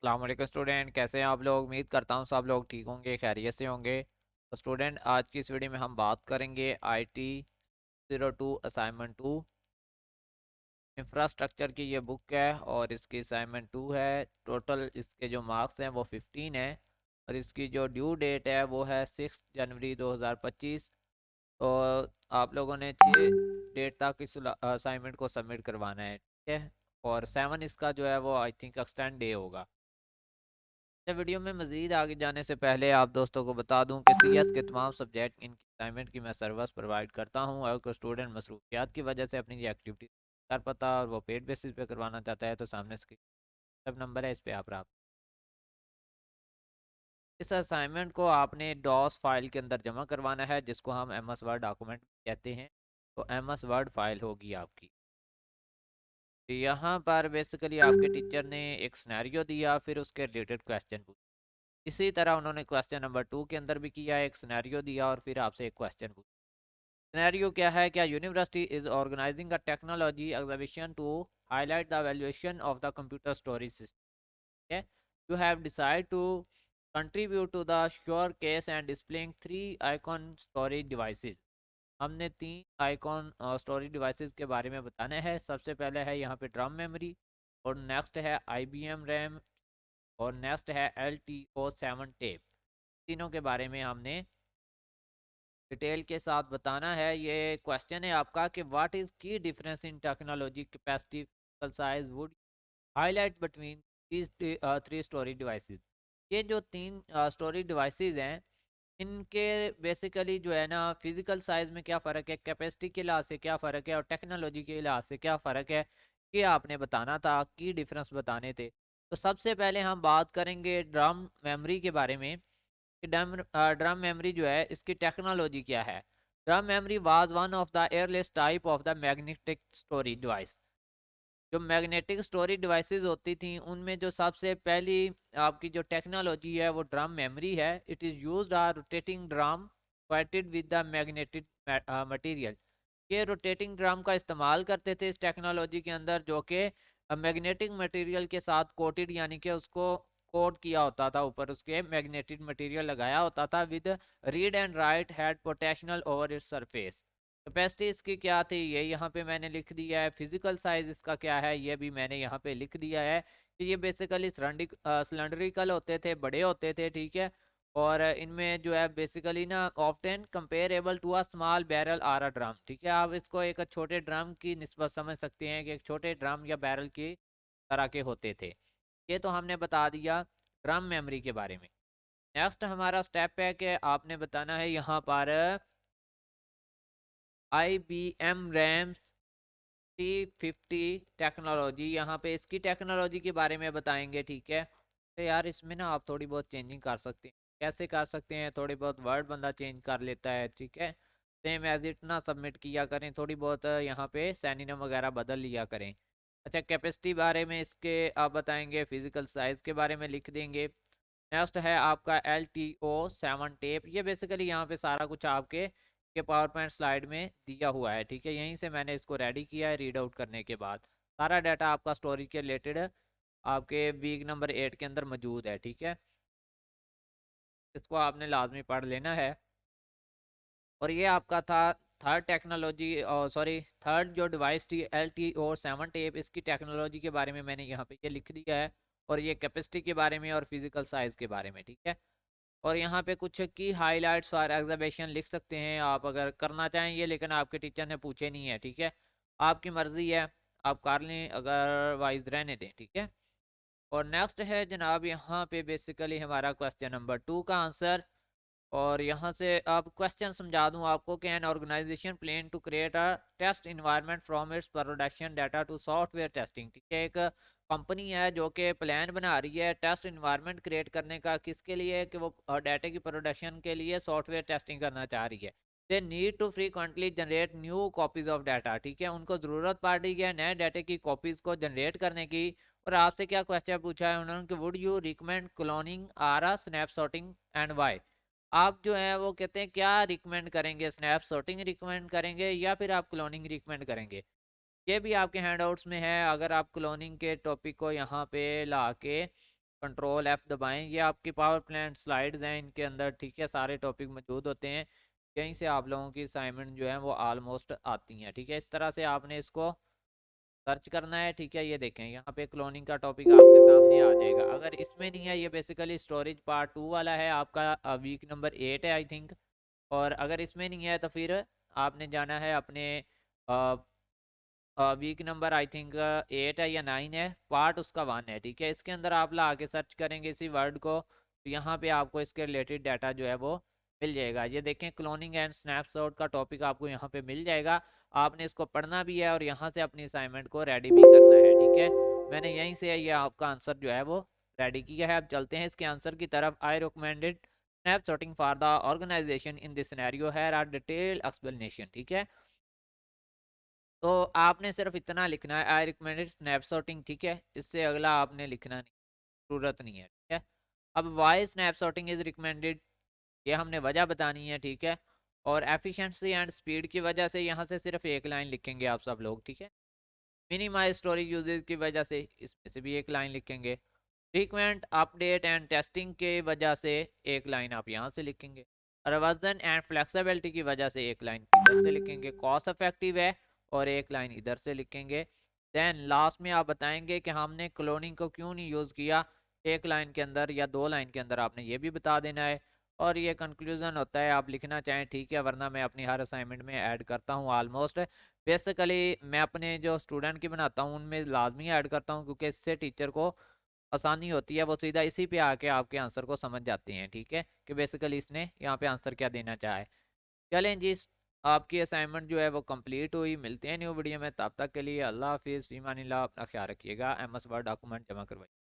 अस्सलाम वालेकुम स्टूडेंट, कैसे हैं आप लोग। उम्मीद करता हूँ सब लोग ठीक होंगे, खैरियत से होंगे। तो स्टूडेंट, आज की इस वीडियो में हम बात करेंगे IT 02 असाइनमेंट 2 इंफ्रास्ट्रक्चर की। ये बुक है और इसकी असाइनमेंट 2 है। टोटल इसके जो मार्क्स हैं वो 15 है और इसकी जो ड्यू डेट है वो है 6 जनवरी 2025। तो आप लोगों ने 6 डेट तक इस असाइनमेंट को सबमिट करवाना है, ठीक है। और 7 इसका जो है वो आई थिंक एक्सटेंड डे होगा। वीडियो में मज़ीद आगे जाने से पहले आप दोस्तों को बता दूं कि CS के तमाम सब्जेक्ट इनकी असाइनमेंट की मैं सर्विस प्रोवाइड करता हूं। अगर कोई स्टूडेंट मसरूफियात की वजह से अपनी एक्टिविटी कर पाता और वो पेड बेसिस पे करवाना चाहता है तो सामने स्क्रीन नंबर है, इस पर आप रहा। इस असाइनमेंट को आपने डॉस फाइल के अंदर जमा करवाना है, जिसको हम MS वर्ड डॉक्यूमेंट कहते हैं। तो MS वर्ड फाइल होगी आपकी। तो यहाँ पर बेसिकली आपके टीचर ने एक सिनेरियो दिया, फिर उसके रिलेटेड क्वेश्चन पूछा। इसी तरह उन्होंने क्वेश्चन नंबर 2 के अंदर भी किया, एक सिनेरियो दिया और फिर आपसे एक क्वेश्चन पूछा। सिनेरियो क्या है? क्या university is organizing a technology exhibition to highlight the valuation of the computer storage system. You have decide to contribute to the showcase and displaying 3 icon storage devices. हमने 3 icon storage devices के बारे में बताना है। सबसे पहले है यहाँ पे ड्रम मेमोरी, और नेक्स्ट है IBM रैम, और नेक्स्ट है LTO7 टेप। तीनों के बारे में हमने डिटेल के साथ बताना है। ये क्वेश्चन है आपका कि व्हाट इज की difference in technology capacity size would highlight between these 3 storage devices. ये जो 3 स्टोरेज डिवाइसेस हैं, इनके बेसिकली जो है ना फिजिकल साइज में क्या फ़र्क है, कैपेसिटी के लिहाज से क्या फ़र्क है और टेक्नोलॉजी के लिहाज से क्या फ़र्क है, ये आपने बताना था, की डिफरेंस बताने थे। तो सबसे पहले हम बात करेंगे ड्रम मेमोरी के बारे में कि ड्रम मेमोरी जो है इसकी टेक्नोलॉजी क्या है। Drum memory was one of the airless type of the magnetic storage device. जो मैग्नेटिक स्टोरेज डिवाइसेस होती थी उनमें जो सबसे पहली आपकी जो टेक्नोलॉजी है वो ड्रम मेमोरी है। It is used a rotating drum fitted with the magnetic material. ये रोटेटिंग ड्रम का इस्तेमाल करते थे इस टेक्नोलॉजी के अंदर, जो कि मैग्नेटिक मटेरियल के साथ कोटेड, यानी कि उसको कोट किया होता था, ऊपर उसके मैग्नेटिक मटेरियल लगाया होता था with read and right had potential over its surface. Capacity इसकी क्या थी ये यहाँ पे मैंने लिख दिया है। फिजिकल साइज इसका क्या है ये भी मैंने यहाँ पे लिख दिया है कि ये बेसिकली सिलेंड्रिकल होते थे, बड़े होते थे, ठीक है। और इनमें जो है बेसिकली ना often comparable to a small barrel or a drum, ठीक है। आप इसको एक छोटे ड्रम की निस्बत समझ सकते हैं कि एक छोटे ड्रम या बैरल की तरह के होते थे। ये तो हमने बता दिया ड्रम मेमोरी के बारे में। नेक्स्ट हमारा स्टेप है कि आपने बताना है यहाँ पर IBM रैम 350 टेक्नोलॉजी। यहाँ पे इसकी टेक्नोलॉजी के बारे में बताएंगे, ठीक है। तो यार इसमें ना आप थोड़ी बहुत चेंजिंग कर सकते हैं। कैसे कर सकते हैं? थोड़ी बहुत वर्ड बंदा चेंज कर लेता है, ठीक है। सेम एज इट ना सबमिट किया करें, थोड़ी बहुत यहाँ पे सैनिनम वगैरह बदल लिया करें। अच्छा, कैपेसिटी बारे में इसके आप बताएंगे, फिजिकल साइज के बारे में लिख देंगे। नेक्स्ट है आपका LTO7 टेप। ये बेसिकली यहाँ पे सारा कुछ आपके पावर पॉइंट स्लाइड में दिया हुआ है, ठीक है। यहीं से मैंने इसको रेडी किया है। रीड आउट करने के बाद सारा डाटा आपका स्टोरेज के रिलेटेड आपके वीक नंबर 8 के अंदर मौजूद है, ठीक है। इसको आपने लाजमी पढ़ लेना है। और ये आपका था थर्ड टेक्नोलॉजी, सॉरी थर्ड जो डिवाइस थी LTO7 टेप। इसकी टेक्नोलॉजी के बारे में मैंने यहाँ पे ये लिख दिया है, और ये कैपेसिटी के बारे में और फिजिकल साइज के बारे में, ठीक है। और यहाँ पे कुछ की हाईलाइट्स और एग्जीबिशन लिख सकते हैं आप अगर करना चाहें ये, लेकिन आपके टीचर ने पूछे नहीं है, ठीक है। आपकी मर्जी है, आप कर लें, अगर वाइज रहने दें, ठीक है। और नेक्स्ट है जनाब यहाँ पे बेसिकली हमारा क्वेश्चन नंबर 2 का आंसर। और यहाँ से आप क्वेश्चन समझा दूँ आपको कि an organization plan to create a test environment from its production data to software testing, ठीक है। एक कंपनी है जो कि प्लान बना रही है टेस्ट इन्वायरमेंट क्रिएट करने का, किसके लिए? कि वो डाटा की प्रोडक्शन के लिए सॉफ्टवेयर टेस्टिंग करना चाह रही है। They need to frequently generate new copies of data, ठीक है। उनको ज़रूरत पड़ रही है नए डाटा की कॉपीज़ को जनरेट करने की। और आपसे क्या क्वेश्चन पूछा है उन्होंने कि would you recommend cloning or uh snapshotting and why. आप जो है वो कहते हैं क्या रिकमेंड करेंगे, स्नैपशॉटिंग रिकमेंड करेंगे या फिर आप क्लोनिंग रिकमेंड करेंगे? ये भी आपके हैंडआउट्स में है। अगर आप क्लोनिंग के टॉपिक को यहाँ पे ला के कंट्रोल F दबाएं। ये आपकी पावर प्लांट स्लाइड्स हैं इनके अंदर, ठीक है, सारे टॉपिक मौजूद होते हैं। यहीं से आप लोगों की असाइनमेंट जो है वो ऑलमोस्ट आती हैं, ठीक है। इस तरह से आपने इसको सर्च करना है, ठीक है। ये देखें यहाँ पे क्लोनिंग का टॉपिक आपके सामने आ जाएगा। अगर इसमें नहीं है, ये बेसिकली स्टोरेज पार्ट 2 वाला है आपका, वीक नंबर 8 है आई थिंक। और अगर इसमें नहीं है तो फिर आपने जाना है अपने वीक नंबर आई थिंक 8 है या 9 है, पार्ट उसका 1 है, ठीक है। इसके अंदर आप ला के सर्च करेंगे इसी वर्ड को, तो यहाँ पे आपको इसके रिलेटेड डाटा जो है वो मिल जाएगा। ये देखें क्लोनिंग एंड स्नैपशॉट का टॉपिक आपको यहाँ पे मिल जाएगा। आपने इसको पढ़ना भी है और यहाँ से अपनी असाइनमेंट को रेडी भी करना है, ठीक है। मैंने यहीं से ये आपका आंसर जो है वो रेडी किया है। अब चलते हैं इसके आंसर की तरफ। I recommended snapshotting for the organization in this scenario है आर डिटेल एक्सप्लेनेशन, ठीक है। तो आपने सिर्फ इतना लिखना है, आई रिकमेंडेड स्नैपशॉटिंग, ठीक है। इससे अगला आपने लिखना नहीं, जरूरत नहीं है, ठीक है। अब वाई स्नैपशॉटिंग इज रिकमेंडेड, ये हमने वजह बतानी है, ठीक है। और एफिशिएंसी एंड स्पीड की वजह से यहाँ से सिर्फ एक लाइन लिखेंगे आप सब लोग, ठीक है। मिनिमाइज स्टोरेज यूजेज की वजह से इसमें से भी एक लाइन लिखेंगे। फ्रीक्वेंट अपडेट एंड टेस्टिंग के वजह से एक लाइन आप यहाँ से लिखेंगे। रिवर्जन एंड फ्लेक्सिबिलिटी की वजह से एक लाइन इधर से लिखेंगे। कॉस्ट इफेक्टिव है और एक लाइन इधर से लिखेंगे। देन लास्ट में आप बताएंगे कि हमने क्लोनिंग को क्यों नहीं यूज़ किया, एक लाइन के अंदर या दो लाइन के अंदर आपने ये भी बता देना है। और ये कंक्लूजन होता है, आप लिखना चाहें ठीक है, वरना मैं अपनी हर असाइनमेंट में ऐड करता हूँ ऑलमोस्ट। बेसिकली मैं अपने जो स्टूडेंट की बनाता हूँ उनमें लाजमी ऐड करता हूँ, क्योंकि इससे टीचर को आसानी होती है, वो सीधा इसी पे आके आपके आंसर को समझ जाते हैं, ठीक है, कि बेसिकली इसने यहाँ पे आंसर क्या देना चाहा है। चलें जी, आपकी असाइनमेंट जो है वो कंप्लीट हुई। मिलते हैं न्यू वीडियो में, तब तक के लिए अल्लाह हाफिज़, फ़ी अमानिल्लाह। अपना ख्याल रखिएगा। MS वर्ड डॉक्यूमेंट जमा करवाइए।